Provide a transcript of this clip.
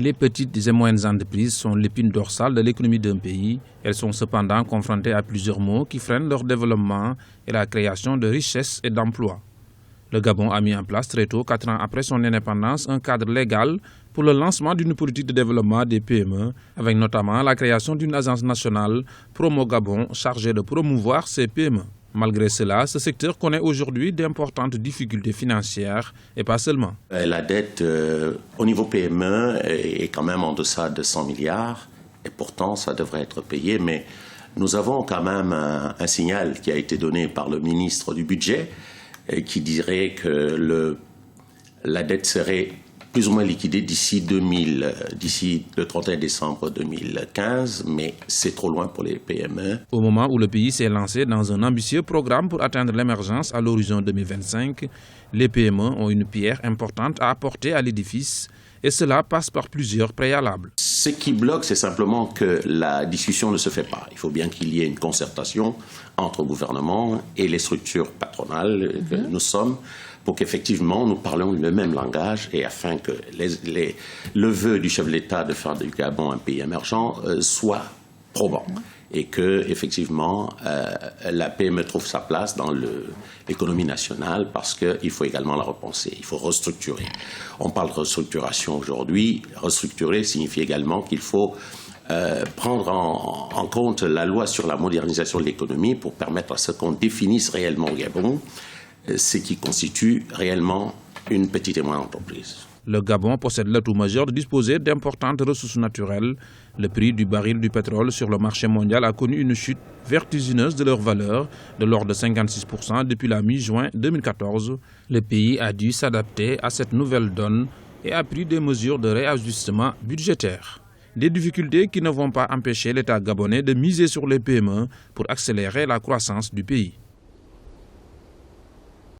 Les petites et moyennes entreprises sont l'épine dorsale de l'économie d'un pays. Elles sont cependant confrontées à plusieurs maux qui freinent leur développement et la création de richesses et d'emplois. Le Gabon a mis en place très tôt, 4 ans après son indépendance, un cadre légal pour le lancement d'une politique de développement des PME, avec notamment la création d'une agence nationale Promo Gabon chargée de promouvoir ces PME. Malgré cela, ce secteur connaît aujourd'hui d'importantes difficultés financières et pas seulement. La dette au niveau PME est quand même en deçà de 100 milliards et pourtant ça devrait être payé. Mais nous avons quand même un signal qui a été donné par le ministre du Budget qui dirait que la dette serait plus ou moins liquidée d'ici le 31 décembre 2015, mais c'est trop loin pour les PME. Au moment où le pays s'est lancé dans un ambitieux programme pour atteindre l'émergence à l'horizon 2025, les PME ont une pierre importante à apporter à l'édifice et cela passe par plusieurs préalables. Ce qui bloque, c'est simplement que la discussion ne se fait pas. Il faut bien qu'il y ait une concertation entre le gouvernement et les structures patronales que nous sommes, pour qu'effectivement nous parlions le même langage et afin que le vœu du chef de l'État de faire du Gabon un pays émergent soit probant et que effectivement la PME trouve sa place dans l'économie nationale parce qu'il faut également la repenser, il faut restructurer. On parle de restructuration aujourd'hui, restructurer signifie également qu'il faut prendre en compte la loi sur la modernisation de l'économie pour permettre à ce qu'on définisse réellement au Gabon ce qui constitue réellement une petite et moyenne entreprise. Le Gabon possède l'atout majeur de disposer d'importantes ressources naturelles. Le prix du baril du pétrole sur le marché mondial a connu une chute vertigineuse de leur valeur, de l'ordre de 56% depuis la mi-juin 2014. Le pays a dû s'adapter à cette nouvelle donne et a pris des mesures de réajustement budgétaire. Des difficultés qui ne vont pas empêcher l'État gabonais de miser sur les PME pour accélérer la croissance du pays.